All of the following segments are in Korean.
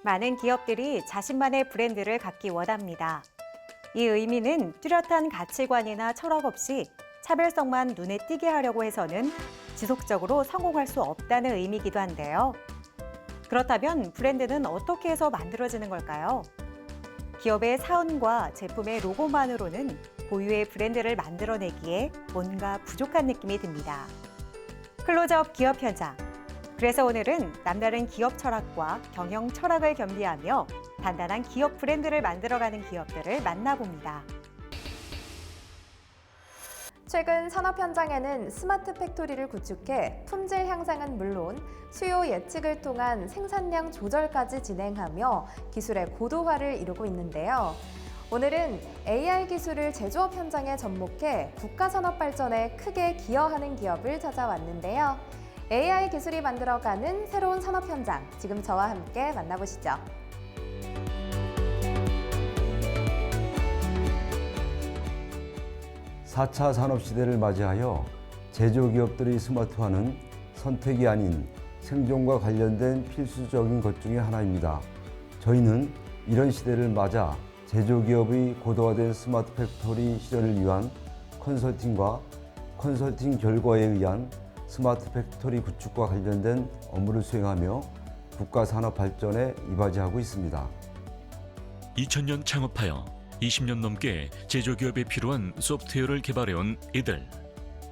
많은 기업들이 자신만의 브랜드를 갖기 원합니다. 이 의미는 뚜렷한 가치관이나 철학 없이 차별성만 눈에 띄게 하려고 해서는 지속적으로 성공할 수 없다는 의미이기도 한데요. 그렇다면 브랜드는 어떻게 해서 만들어지는 걸까요? 기업의 사원과 제품의 로고만으로는 고유의 브랜드를 만들어내기에 뭔가 부족한 느낌이 듭니다. 클로즈업 기업 현장. 그래서 오늘은 남다른 기업 철학과 경영 철학을 겸비하며 단단한 기업 브랜드를 만들어가는 기업들을 만나봅니다. 최근 산업 현장에는 스마트 팩토리를 구축해 품질 향상은 물론 수요 예측을 통한 생산량 조절까지 진행하며 기술의 고도화를 이루고 있는데요. 오늘은 AI 기술을 제조업 현장에 접목해 국가 산업 발전에 크게 기여하는 기업을 찾아왔는데요. AI 기술이 만들어가는 새로운 산업 현장, 지금 저와 함께 만나보시죠. (4차) 산업시대를 맞이하여 제조기업들의 스마트화는 선택이 아닌 생존과 관련된 필수적인 것 중에 하나입니다. 저희는 이런 시대를 맞아 제조기업의 고도화된 스마트 팩토리 실현을 위한 컨설팅과 컨설팅 결과에 의한 스마트 팩토리 구축과 관련된 업무를 수행하며 국가 산업 발전에 이바지하고 있습니다. 2000년 창업하여 20년 넘게 제조기업에 필요한 소프트웨어를 개발해온 이들.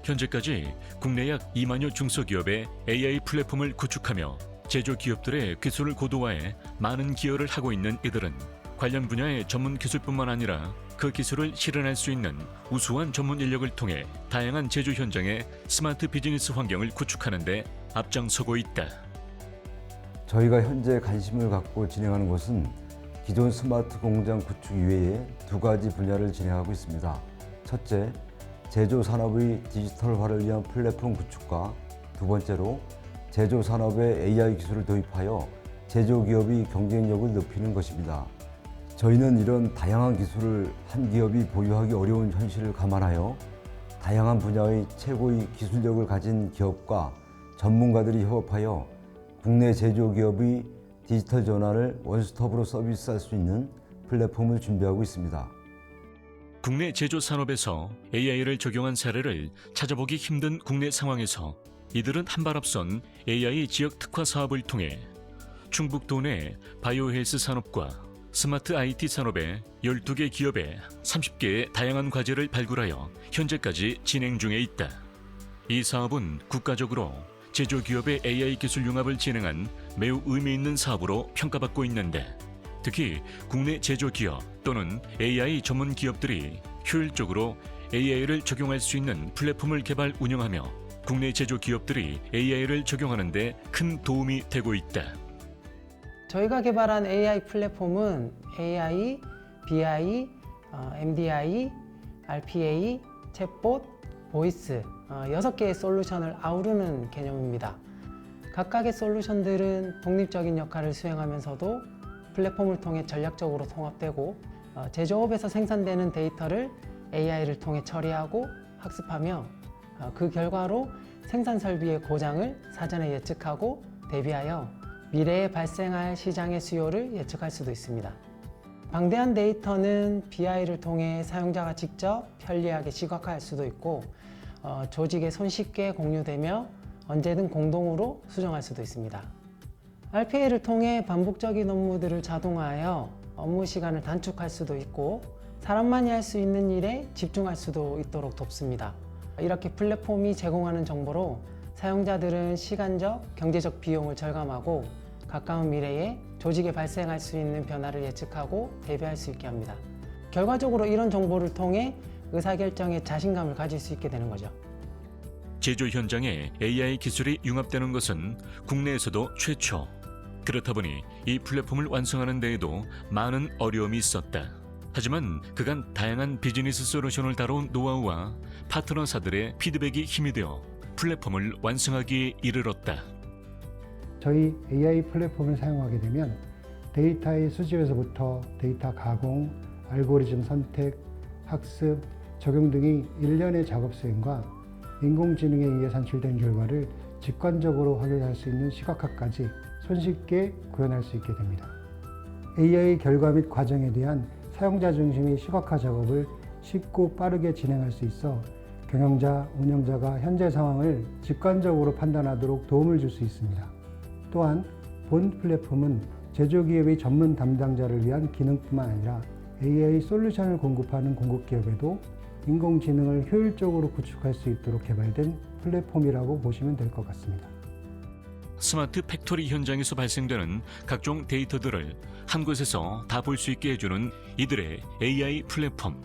현재까지 국내 약 2만여 중소기업의 AI 플랫폼을 구축하며 제조기업들의 기술을 고도화해 많은 기여를 하고 있는 이들은 관련 분야의 전문 기술뿐만 아니라 그 기술을 실현할 수 있는 우수한 전문 인력을 통해 다양한 제조 현장의 스마트 비즈니스 환경을 구축하는 데 앞장서고 있다. 저희가 현재 관심을 갖고 진행하는 것은 기존 스마트 공장 구축 이외에 두 가지 분야를 진행하고 있습니다. 첫째, 제조 산업의 디지털화를 위한 플랫폼 구축과 두 번째로 제조 산업에 AI 기술을 도입하여 제조기업의 경쟁력을 높이는 것입니다. 저희는 이런 다양한 기술을 한 기업이 보유하기 어려운 현실을 감안하여 다양한 분야의 최고의 기술력을 가진 기업과 전문가들이 협업하여 국내 제조기업의 디지털 전환을 원스톱으로 서비스할 수 있는 플랫폼을 준비하고 있습니다. 국내 제조 산업에서 AI를 적용한 사례를 찾아보기 힘든 국내 상황에서 이들은 한 발 앞선 AI 지역 특화 사업을 통해 충북도 내 바이오 헬스 산업과 스마트 IT 산업의 12개 기업에 30개의 다양한 과제를 발굴하여 현재까지 진행 중에 있다. 이 사업은 국가적으로 제조기업의 AI 기술 융합을 진행한 매우 의미 있는 사업으로 평가받고 있는데, 특히 국내 제조기업 또는 AI 전문 기업들이 효율적으로 AI를 적용할 수 있는 플랫폼을 개발 운영하며 국내 제조기업들이 AI를 적용하는 데 큰 도움이 되고 있다. 저희가 개발한 AI 플랫폼은 AI, BI, MDI, RPA, 챗봇, 보이스 6개의 솔루션을 아우르는 개념입니다. 각각의 솔루션들은 독립적인 역할을 수행하면서도 플랫폼을 통해 전략적으로 통합되고 제조업에서 생산되는 데이터를 AI를 통해 처리하고 학습하며 그 결과로 생산 설비의 고장을 사전에 예측하고 대비하여 미래에 발생할 시장의 수요를 예측할 수도 있습니다. 방대한 데이터는 BI를 통해 사용자가 직접 편리하게 시각화할 수도 있고 조직에 손쉽게 공유되며 언제든 공동으로 수정할 수도 있습니다. RPA를 통해 반복적인 업무들을 자동화하여 업무 시간을 단축할 수도 있고 사람만이 할 수 있는 일에 집중할 수도 있도록 돕습니다. 이렇게 플랫폼이 제공하는 정보로 사용자들은 시간적, 경제적 비용을 절감하고 가까운 미래에 조직에 발생할 수 있는 변화를 예측하고 대비할 수 있게 합니다. 결과적으로 이런 정보를 통해 의사결정에 자신감을 가질 수 있게 되는 거죠. 제조 현장에 AI 기술이 융합되는 것은 국내에서도 최초. 그렇다 보니 이 플랫폼을 완성하는 데에도 많은 어려움이 있었다. 하지만 그간 다양한 비즈니스 솔루션을 다뤄온 노하우와 파트너사들의 피드백이 힘이 되어 플랫폼을 완성하기에 이르렀다. 저희 AI 플랫폼을 사용하게 되면 데이터의 수집에서부터 데이터 가공, 알고리즘 선택, 학습, 적용 등이 일련의 작업 수행과 인공지능에 의해 산출된 결과를 직관적으로 확인할 수 있는 시각화까지 손쉽게 구현할 수 있게 됩니다. AI 결과 및 과정에 대한 사용자 중심의 시각화 작업을 쉽고 빠르게 진행할 수 있어 경영자, 운영자가 현재 상황을 직관적으로 판단하도록 도움을 줄 수 있습니다. 또한 본 플랫폼은 제조기업의 전문 담당자를 위한 기능뿐만 아니라 AI 솔루션을 공급하는 공급기업에도 인공지능을 효율적으로 구축할 수 있도록 개발된 플랫폼이라고 보시면 될 것 같습니다. 스마트 팩토리 현장에서 발생되는 각종 데이터들을 한 곳에서 다 볼 수 있게 해주는 이들의 AI 플랫폼.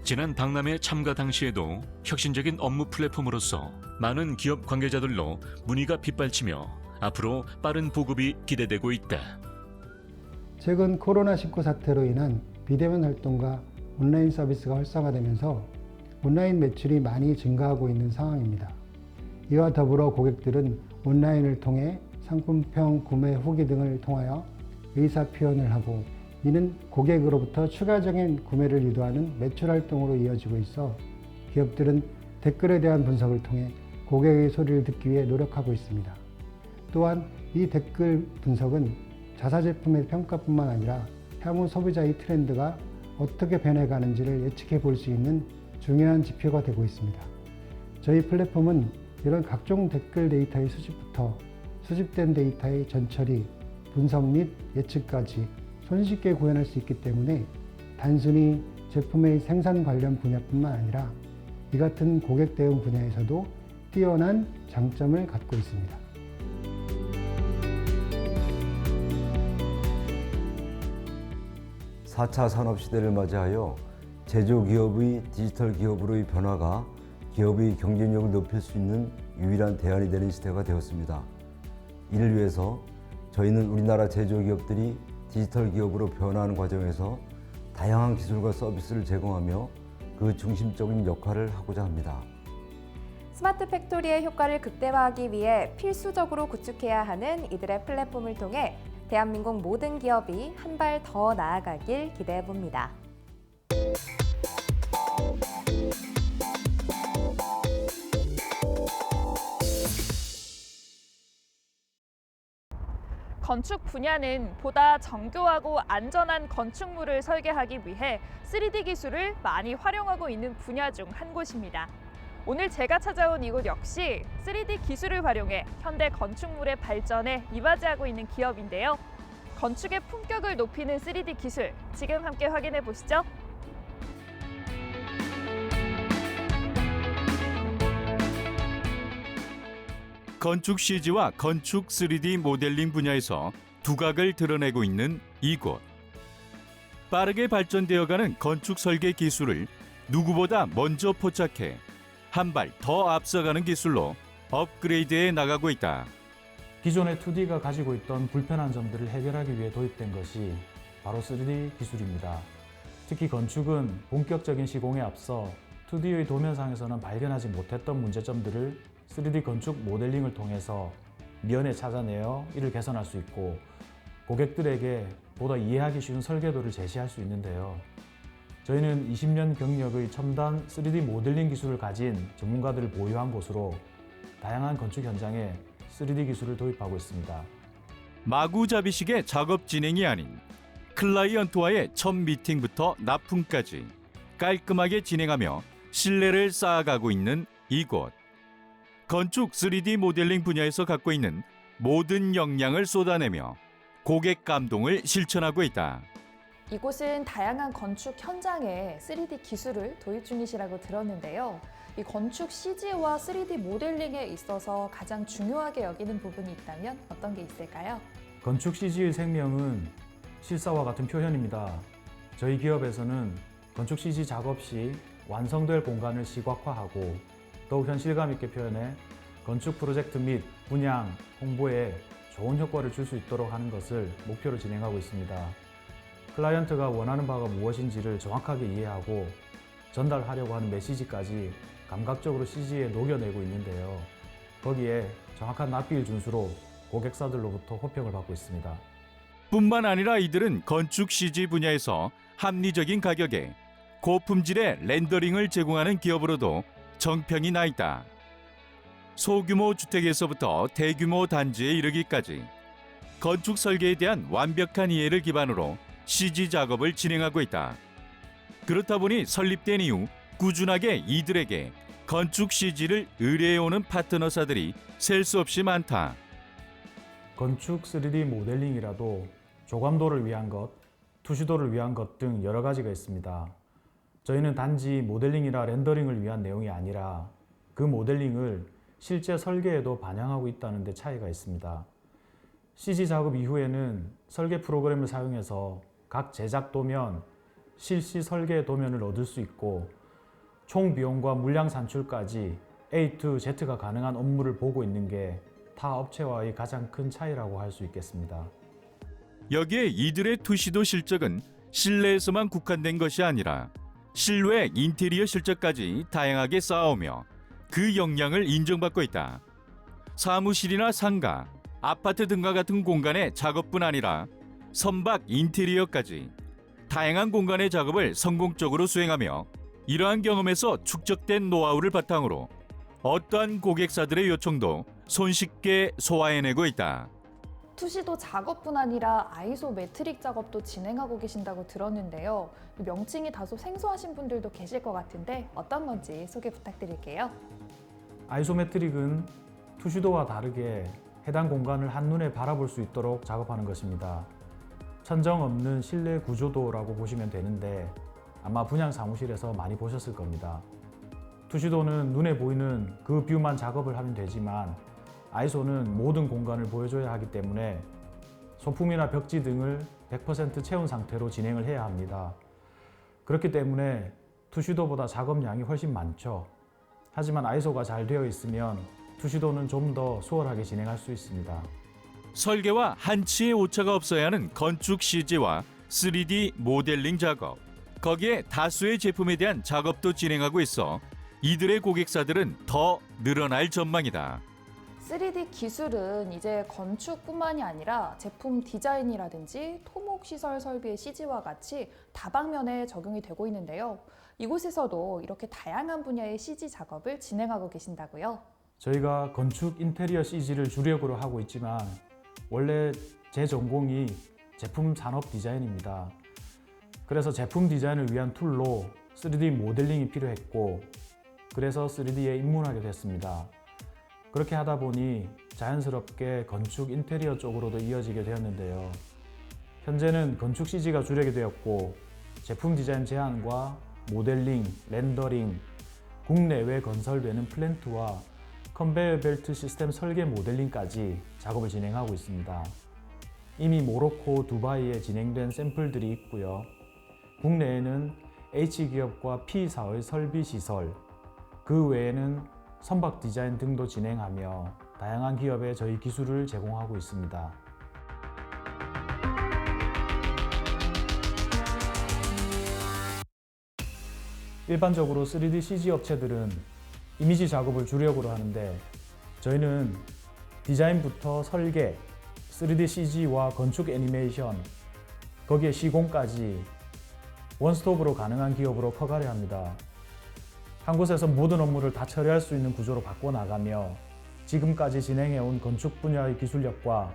지난 박람회 참가 당시에도 혁신적인 업무 플랫폼으로서 많은 기업 관계자들로 문의가 빗발치며 앞으로 빠른 보급이 기대되고 있다. 최근 코로나19 사태로 인한 비대면 활동과 온라인 서비스가 활성화되면서 온라인 매출이 많이 증가하고 있는 상황입니다. 이와 더불어 고객들은 온라인을 통해 상품평, 구매 후기 등을 통하여 의사 표현을 하고 이는 고객으로부터 추가적인 구매를 유도하는 매출 활동으로 이어지고 있어 기업들은 댓글에 대한 분석을 통해 고객의 소리를 듣기 위해 노력하고 있습니다. 또한 이 댓글 분석은 자사 제품의 평가뿐만 아니라 향후 소비자의 트렌드가 어떻게 변해가는지를 예측해 볼 수 있는 중요한 지표가 되고 있습니다. 저희 플랫폼은 이런 각종 댓글 데이터의 수집부터 수집된 데이터의 전처리, 분석 및 예측까지 손쉽게 구현할 수 있기 때문에 단순히 제품의 생산 관련 분야뿐만 아니라 이 같은 고객 대응 분야에서도 뛰어난 장점을 갖고 있습니다. (4차) 산업시대를 맞이하여 제조기업의 디지털 기업으로의 변화가 기업의 경쟁력을 높일 수 있는 유일한 대안이 되는 시대가 되었습니다. 이를 위해서 저희는 우리나라 제조기업들이 디지털 기업으로 변화하는 과정에서 다양한 기술과 서비스를 제공하며 그 중심적인 역할을 하고자 합니다. 스마트 팩토리의 효과를 극대화하기 위해 필수적으로 구축해야 하는 이들의 플랫폼을 통해 대한민국 모든 기업이 한 발 더 나아가길 기대해 봅니다. 건축 분야는 보다 정교하고 안전한 건축물을 설계하기 위해 3D 기술을 많이 활용하고 있는 분야 중 한 곳입니다. 오늘 제가 찾아온 이곳 역시 3D 기술을 활용해 현대 건축물의 발전에 이바지하고 있는 기업인데요. 건축의 품격을 높이는 3D 기술, 지금 함께 확인해 보시죠. 건축 CG와 건축 3D 모델링 분야에서 두각을 드러내고 있는 이곳. 빠르게 발전되어가는 건축 설계 기술을 누구보다 먼저 포착해 한 발 더 앞서가는 기술로 업그레이드해 나가고 있다. 기존의 2D가 가지고 있던 불편한 점들을 해결하기 위해 도입된 것이 바로 3D 기술입니다. 특히 건축은 본격적인 시공에 앞서 2D의 도면상에서는 발견하지 못했던 문제점들을 3D 건축 모델링을 통해서 미연에 찾아내어 이를 개선할 수 있고 고객들에게 보다 이해하기 쉬운 설계도를 제시할 수 있는데요. 저희는 20년 경력의 첨단 3D 모델링 기술을 가진 전문가들을 보유한 곳으로 다양한 건축 현장에 3D 기술을 도입하고 있습니다. 마구잡이식의 작업 진행이 아닌 클라이언트와의 첫 미팅부터 납품까지 깔끔하게 진행하며 신뢰를 쌓아가고 있는 이곳. 건축 3D 모델링 분야에서 갖고 있는 모든 역량을 쏟아내며 고객 감동을 실천하고 있다. 이곳은 다양한 건축 현장에 3D 기술을 도입 중이시라고 들었는데요. 이 건축 CG와 3D 모델링에 있어서 가장 중요하게 여기는 부분이 있다면 어떤 게 있을까요? 건축 CG의 생명은 실사와 같은 표현입니다. 저희 기업에서는 건축 CG 작업 시 완성될 공간을 시각화하고 더욱 현실감 있게 표현해 건축 프로젝트 및 분양, 홍보에 좋은 효과를 줄 수 있도록 하는 것을 목표로 진행하고 있습니다. 클라이언트가 원하는 바가 무엇인지를 정확하게 이해하고 전달하려고 하는 메시지까지 감각적으로 CG에 녹여내고 있는데요. 거기에 정확한 납기일 준수로 고객사들로부터 호평을 받고 있습니다. 뿐만 아니라 이들은 건축 CG 분야에서 합리적인 가격에 고품질의 렌더링을 제공하는 기업으로도 정평이 나 있다. 소규모 주택에서부터 대규모 단지에 이르기까지 건축 설계에 대한 완벽한 이해를 기반으로 CG 작업을 진행하고 있다. 그렇다 보니 설립된 이후 꾸준하게 이들에게 건축 CG를 의뢰해오는 파트너사들이 셀 수 없이 많다. 건축 3D 모델링이라도 조감도를 위한 것, 투시도를 위한 것 등 여러 가지가 있습니다. 저희는 단지 모델링이나 렌더링을 위한 내용이 아니라 그 모델링을 실제 설계에도 반영하고 있다는 데 차이가 있습니다. CG 작업 이후에는 설계 프로그램을 사용해서 각 제작 도면, 실시 설계 도면을 얻을 수 있고 총 비용과 물량 산출까지 A to Z가 가능한 업무를 보고 있는 게 타 업체와의 가장 큰 차이라고 할 수 있겠습니다. 여기에 이들의 투시도 실적은 실내에서만 국한된 것이 아니라 실외 인테리어 실적까지 다양하게 쌓아오며 그 역량을 인정받고 있다. 사무실이나 상가, 아파트 등과 같은 공간의 작업뿐 아니라 선박 인테리어까지 다양한 공간의 작업을 성공적으로 수행하며 이러한 경험에서 축적된 노하우를 바탕으로 어떠한 고객사들의 요청도 손쉽게 소화해내고 있다. 투시도 작업뿐 아니라 아이소메트릭 작업도 진행하고 계신다고 들었는데요. 명칭이 다소 생소하신 분들도 계실 것 같은데 어떤 건지 소개 부탁드릴게요. 아이소메트릭은 투시도와 다르게 해당 공간을 한눈에 바라볼 수 있도록 작업하는 것입니다. 천정 없는 실내 구조도라고 보시면 되는데 아마 분양 사무실에서 많이 보셨을 겁니다. 투시도는 눈에 보이는 그 뷰만 작업을 하면 되지만 아이소는 모든 공간을 보여줘야 하기 때문에 소품이나 벽지 등을 100% 채운 상태로 진행을 해야 합니다. 그렇기 때문에 투시도보다 작업량이 훨씬 많죠. 하지만 아이소가 잘 되어 있으면 투시도는 좀 더 수월하게 진행할 수 있습니다. 설계와 한치의 오차가 없어야 하는 건축 CG와 3D 모델링 작업, 거기에 다수의 제품에 대한 작업도 진행하고 있어 이들의 고객사들은 더 늘어날 전망이다. 3D 기술은 이제 건축뿐만이 아니라 제품 디자인이라든지 토목시설 설비의 CG와 같이 다방면에 적용이 되고 있는데요. 이곳에서도 이렇게 다양한 분야의 CG 작업을 진행하고 계신다고요? 저희가 건축 인테리어 CG를 주력으로 하고 있지만 원래 제 전공이 제품 산업 디자인입니다. 그래서 제품 디자인을 위한 툴로 3D 모델링이 필요했고 그래서 3D에 입문하게 됐습니다. 그렇게 하다 보니 자연스럽게 건축 인테리어 쪽으로도 이어지게 되었는데요. 현재는 건축 CG가 주력이 되었고 제품 디자인 제안과 모델링, 렌더링, 국내외 건설되는 플랜트와 컨베이어 벨트 시스템 설계 모델링까지 작업을 진행하고 있습니다. 이미 모로코, 두바이에 진행된 샘플들이 있고요. 국내에는 H기업과 P사의 설비 시설, 그 외에는 선박 디자인 등도 진행하며 다양한 기업에 저희 기술을 제공하고 있습니다. 일반적으로 3D CG 업체들은 이미지 작업을 주력으로 하는데 저희는 디자인부터 설계, 3D CG와 건축 애니메이션, 거기에 시공까지 원스톱으로 가능한 기업으로 커가려 합니다. 한 곳에서 모든 업무를 다 처리할 수 있는 구조로 바꿔나가며 지금까지 진행해온 건축 분야의 기술력과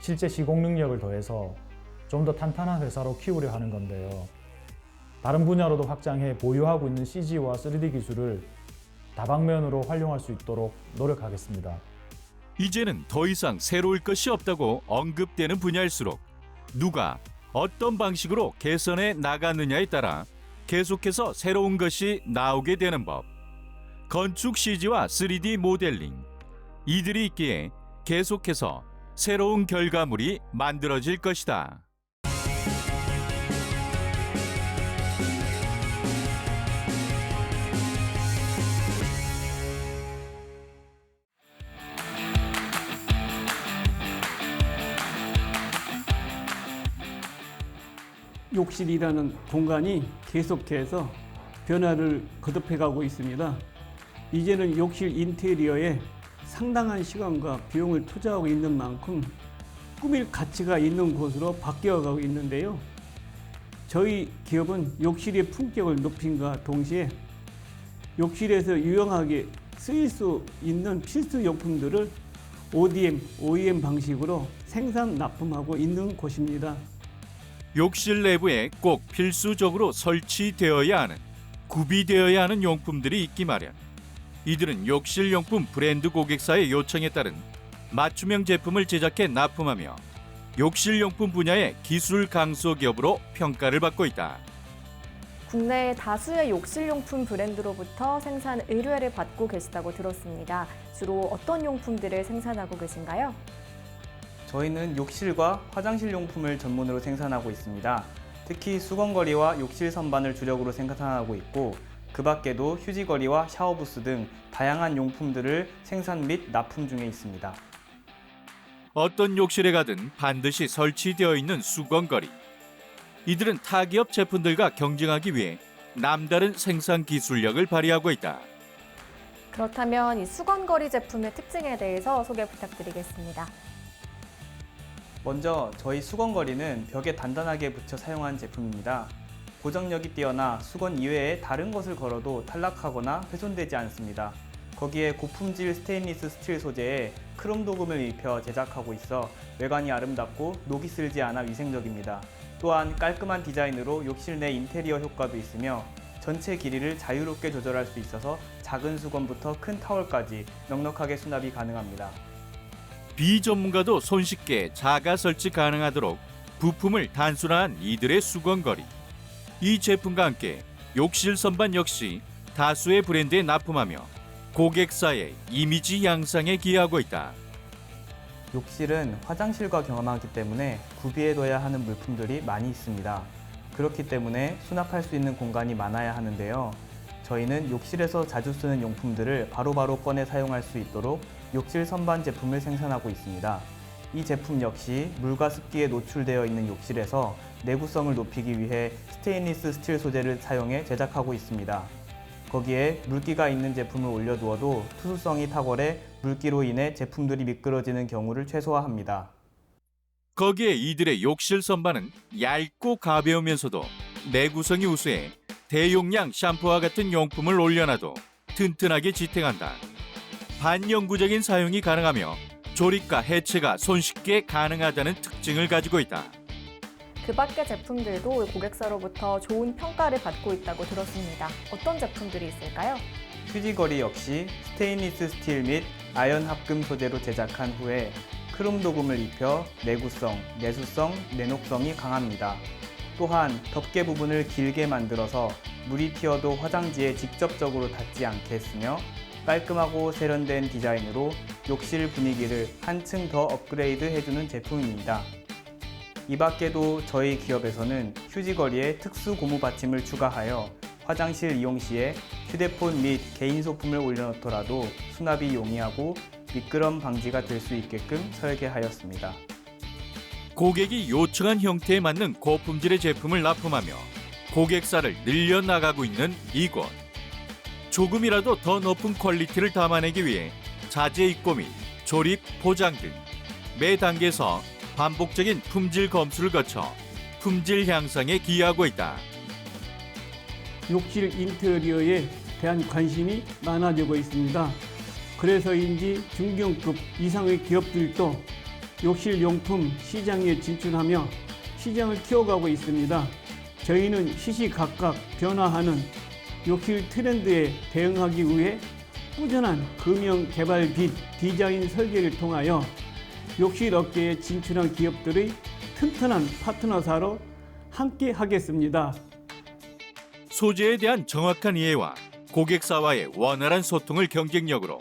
실제 시공 능력을 더해서 좀 더 탄탄한 회사로 키우려 하는 건데요. 다른 분야로도 확장해 보유하고 있는 CG와 3D 기술을 다방면으로 활용할 수 있도록 노력하겠습니다. 이제는 더 이상 새로울 것이 없다고 언급되는 분야일수록 누가 어떤 방식으로 개선해 나가느냐에 따라 계속해서 새로운 것이 나오게 되는 법. 건축 CG와 3D 모델링, 이들이 있기에 계속해서 새로운 결과물이 만들어질 것이다. 욕실이라는 공간이 계속해서 변화를 거듭해가고 있습니다. 이제는 욕실 인테리어에 상당한 시간과 비용을 투자하고 있는 만큼 꾸밀 가치가 있는 곳으로 바뀌어가고 있는데요. 저희 기업은 욕실의 품격을 높임과 동시에 욕실에서 유용하게 쓰일 수 있는 필수 용품들을 ODM, OEM 방식으로 생산 납품하고 있는 곳입니다. 욕실 내부에 꼭 필수적으로 설치되어야 하는, 구비되어야 하는 용품들이 있기 마련. 이들은 욕실용품 브랜드 고객사의 요청에 따른 맞춤형 제품을 제작해 납품하며 욕실용품 분야의 기술 강소 기업으로 평가를 받고 있다. 국내의 다수의 욕실용품 브랜드로부터 생산 의뢰를 받고 계시다고 들었습니다. 주로 어떤 용품들을 생산하고 계신가요? 저희는 욕실과 화장실 용품을 전문으로 생산하고 있습니다. 특히 수건거리와 욕실 선반을 주력으로 생산하고 있고 그 밖에도 휴지거리와 샤워부스 등 다양한 용품들을 생산 및 납품 중에 있습니다. 어떤 욕실에 가든 반드시 설치되어 있는 수건거리. 이들은 타기업 제품들과 경쟁하기 위해 남다른 생산 기술력을 발휘하고 있다. 그렇다면 이 수건거리 제품의 특징에 대해서 소개 부탁드리겠습니다. 먼저 저희 수건거리는 벽에 단단하게 붙여 사용한 제품입니다. 고정력이 뛰어나 수건 이외에 다른 것을 걸어도 탈락하거나 훼손되지 않습니다. 거기에 고품질 스테인리스 스틸 소재에 크롬 도금을 입혀 제작하고 있어 외관이 아름답고 녹이 슬지 않아 위생적입니다. 또한 깔끔한 디자인으로 욕실 내 인테리어 효과도 있으며 전체 길이를 자유롭게 조절할 수 있어서 작은 수건부터 큰 타월까지 넉넉하게 수납이 가능합니다. 비전문가도 손쉽게 자가 설치 가능하도록 부품을 단순화한 이들의 수건거리. 이 제품과 함께 욕실 선반 역시 다수의 브랜드에 납품하며 고객사의 이미지 향상에 기여하고 있다. 욕실은 화장실과 경험하기 때문에 구비해둬야 하는 물품들이 많이 있습니다. 그렇기 때문에 수납할 수 있는 공간이 많아야 하는데요. 저희는 욕실에서 자주 쓰는 용품들을 바로바로 꺼내 사용할 수 있도록 욕실 선반 제품을 생산하고 있습니다. 이 제품 역시 물과 습기에 노출되어 있는 욕실에서 내구성을 높이기 위해 스테인리스 스틸 소재를 사용해 제작하고 있습니다. 거기에 물기가 있는 제품을 올려두어도 투수성이 탁월해 물기로 인해 제품들이 미끄러지는 경우를 최소화합니다. 거기에 이들의 욕실 선반은 얇고 가벼우면서도 내구성이 우수해 대용량 샴푸와 같은 용품을 올려놔도 튼튼하게 지탱한다. 반영구적인 사용이 가능하며 조립과 해체가 손쉽게 가능하다는 특징을 가지고 있다. 그 밖의 제품들도 고객사로부터 좋은 평가를 받고 있다고 들었습니다. 어떤 제품들이 있을까요? 휴지거리 역시 스테인리스 스틸 및 아연 합금 소재로 제작한 후에 크롬 도금을 입혀 내구성, 내수성, 내녹성이 강합니다. 또한 덮개 부분을 길게 만들어서 물이 튀어도 화장지에 직접적으로 닿지 않게 했으며 깔끔하고 세련된 디자인으로 욕실 분위기를 한층 더 업그레이드 해주는 제품입니다. 이 밖에도 저희 기업에서는 휴지거리에 특수 고무 받침을 추가하여 화장실 이용 시에 휴대폰 및 개인 소품을 올려놓더라도 수납이 용이하고 미끄럼 방지가 될 수 있게끔 설계하였습니다. 고객이 요청한 형태에 맞는 고품질의 제품을 납품하며 고객사를 늘려나가고 있는 이곳. 조금이라도 더 높은 퀄리티를 담아내기 위해 자재 입고 및 조립, 포장 등 매 단계에서 반복적인 품질 검수를 거쳐 품질 향상에 기여하고 있다. 욕실 인테리어에 대한 관심이 많아지고 있습니다. 그래서인지 중견급 이상의 기업들도 욕실 용품 시장에 진출하며 시장을 키워가고 있습니다. 저희는 시시각각 변화하는 욕실 트렌드에 대응하기 위해 꾸준한 금형 개발 및 디자인 설계를 통하여 욕실 업계에 진출한 기업들의 튼튼한 파트너사로 함께 하겠습니다. 소재에 대한 정확한 이해와 고객사와의 원활한 소통을 경쟁력으로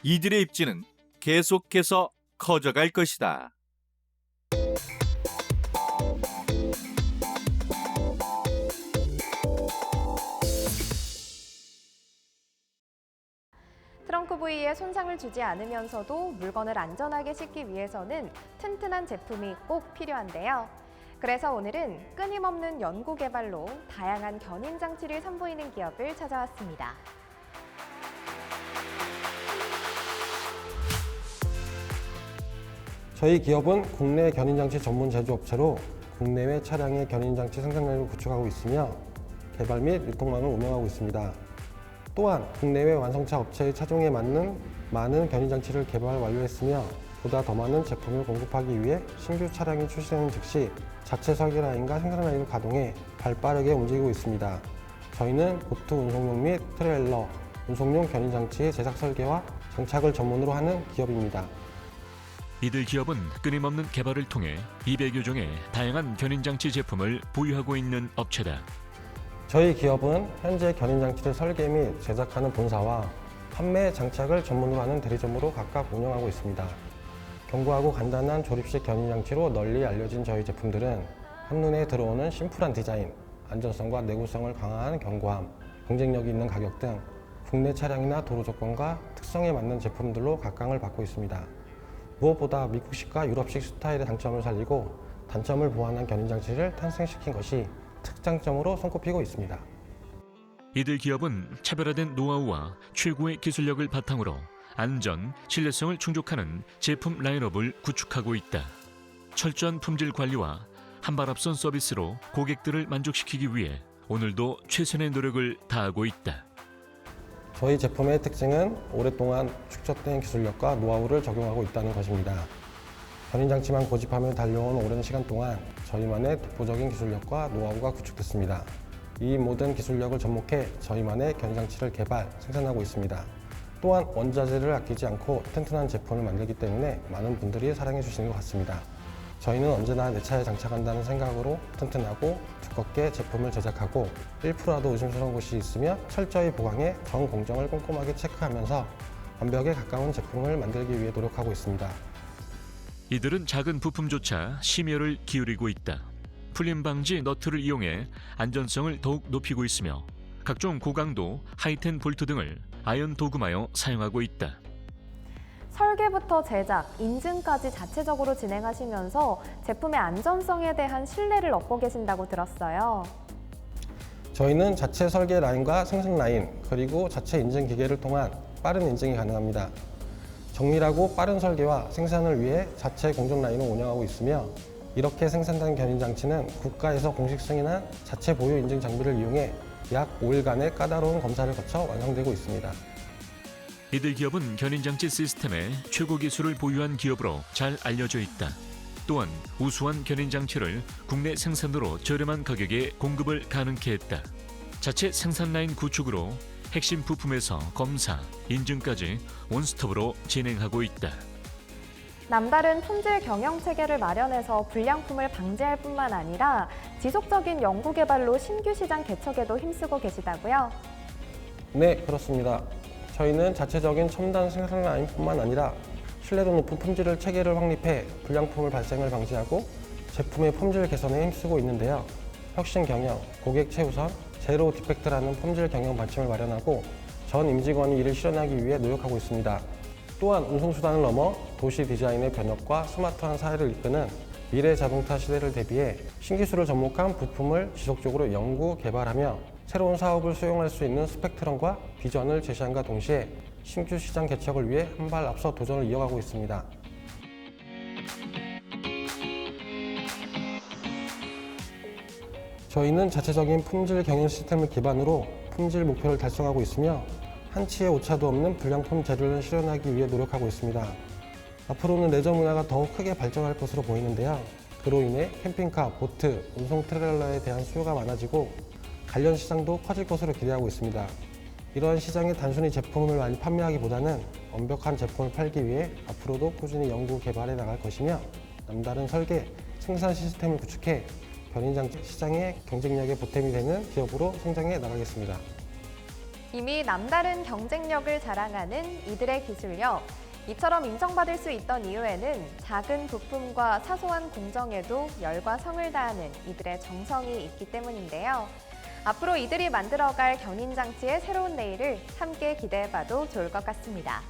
이들의 입지는 계속해서 커져갈 것이다. 트렁크 부위에 손상을 주지 않으면서도 물건을 안전하게 싣기 위해서는 튼튼한 제품이 꼭 필요한데요. 그래서 오늘은 끊임없는 연구 개발로 다양한 견인 장치를 선보이는 기업을 찾아왔습니다. 저희 기업은 국내 견인장치 전문 제조업체로 국내외 차량의 견인장치 생산량을 구축하고 있으며 개발 및 유통망을 운영하고 있습니다. 또한 국내외 완성차 업체의 차종에 맞는 많은 견인장치를 개발 완료했으며 보다 더 많은 제품을 공급하기 위해 신규 차량이 출시되는 즉시 자체 설계 라인과 생산 라인을 가동해 발빠르게 움직이고 있습니다. 저희는 보트 운송용 및 트레일러, 운송용 견인 장치의 제작 설계와 장착을 전문으로 하는 기업입니다. 이들 기업은 끊임없는 개발을 통해 200여 종의 다양한 견인장치 제품을 보유하고 있는 업체다. 저희 기업은 현재 견인 장치를 설계 및 제작하는 본사와 판매, 장착을 전문으로 하는 대리점으로 각각 운영하고 있습니다. 견고하고 간단한 조립식 견인 장치로 널리 알려진 저희 제품들은 한눈에 들어오는 심플한 디자인, 안전성과 내구성을 강화한 견고함, 경쟁력이 있는 가격 등 국내 차량이나 도로 조건과 특성에 맞는 제품들로 각광을 받고 있습니다. 무엇보다 미국식과 유럽식 스타일의 장점을 살리고 단점을 보완한 견인 장치를 탄생시킨 것이 특장점으로 손꼽히고 있습니다. 이들 기업은 차별화된 노하우와 최고의 기술력을 바탕으로 안전, 신뢰성을 충족하는 제품 라인업을 구축하고 있다. 철저한 품질 관리와 한 발 앞선 서비스로 고객들을 만족시키기 위해 오늘도 최선의 노력을 다하고 있다. 저희 제품의 특징은 오랫동안 축적된 기술력과 노하우를 적용하고 있다는 것입니다. 견인장치만 고집하며 달려온 오랜 시간 동안 저희만의 독보적인 기술력과 노하우가 구축됐습니다. 이 모든 기술력을 접목해 저희만의 견인장치를 개발, 생산하고 있습니다. 또한 원자재를 아끼지 않고 튼튼한 제품을 만들기 때문에 많은 분들이 사랑해 주시는 것 같습니다. 저희는 언제나 내 차에 장착한다는 생각으로 튼튼하고 두껍게 제품을 제작하고 1%라도 의심스러운 곳이 있으면 철저히 보강해 정공정을 꼼꼼하게 체크하면서 완벽에 가까운 제품을 만들기 위해 노력하고 있습니다. 이들은 작은 부품조차 심혈을 기울이고 있다. 풀림 방지 너트를 이용해 안전성을 더욱 높이고 있으며 각종 고강도, 하이텐 볼트 등을 아연 도금하여 사용하고 있다. 설계부터 제작, 인증까지 자체적으로 진행하시면서 제품의 안전성에 대한 신뢰를 얻고 계신다고 들었어요. 저희는 자체 설계 라인과 생산 라인, 그리고 자체 인증 기계를 통한 빠른 인증이 가능합니다. 정밀하고 빠른 설계와 생산을 위해 자체 공정 라인을 운영하고 있으며 이렇게 생산된 견인 장치는 국가에서 공식 승인한 자체 보유 인증 장비를 이용해 약 5일간의 까다로운 검사를 거쳐 완성되고 있습니다. 이들 기업은 견인장치 시스템의 최고 기술을 보유한 기업으로 잘 알려져 있다. 또한 우수한 견인장치를 국내 생산으로 저렴한 가격에 공급을 가능케 했다. 자체 생산 라인 구축으로 핵심 부품에서 검사, 인증까지 원스톱으로 진행하고 있다. 남다른 품질 경영 체계를 마련해서 불량품을 방지할 뿐만 아니라 지속적인 연구 개발로 신규 시장 개척에도 힘쓰고 계시다고요? 네, 그렇습니다. 저희는 자체적인 첨단 생산 라인뿐만 아니라 신뢰도 높은 품질 체계를 확립해 불량품을 발생을 방지하고 제품의 품질 개선에 힘쓰고 있는데요. 혁신 경영, 고객 최우선, 제로 디펙트라는 품질 경영 방침을 마련하고 전 임직원이 이를 실현하기 위해 노력하고 있습니다. 또한 운송수단을 넘어 도시 디자인의 변혁과 스마트한 사회를 이끄는 미래 자동차 시대를 대비해 신기술을 접목한 부품을 지속적으로 연구, 개발하며 새로운 사업을 수용할 수 있는 스펙트럼과 비전을 제시함과 동시에 신규 시장 개척을 위해 한 발 앞서 도전을 이어가고 있습니다. 저희는 자체적인 품질 경영 시스템을 기반으로 품질 목표를 달성하고 있으며 한치의 오차도 없는 불량품 재료를 실현하기 위해 노력하고 있습니다. 앞으로는 레저 문화가 더욱 크게 발전할 것으로 보이는데요. 그로 인해 캠핑카, 보트, 운송 트레일러에 대한 수요가 많아지고 관련 시장도 커질 것으로 기대하고 있습니다. 이러한 시장에 단순히 제품을 많이 판매하기보다는 완벽한 제품을 팔기 위해 앞으로도 꾸준히 연구 개발해 나갈 것이며 남다른 설계, 생산 시스템을 구축해 견인장치 시장의 경쟁력의 보탬이 되는 기업으로 성장해 나가겠습니다. 이미 남다른 경쟁력을 자랑하는 이들의 기술력. 이처럼 인정받을 수 있던 이유에는 작은 부품과 사소한 공정에도 열과 성을 다하는 이들의 정성이 있기 때문인데요. 앞으로 이들이 만들어갈 견인장치의 새로운 내일을 함께 기대해봐도 좋을 것 같습니다.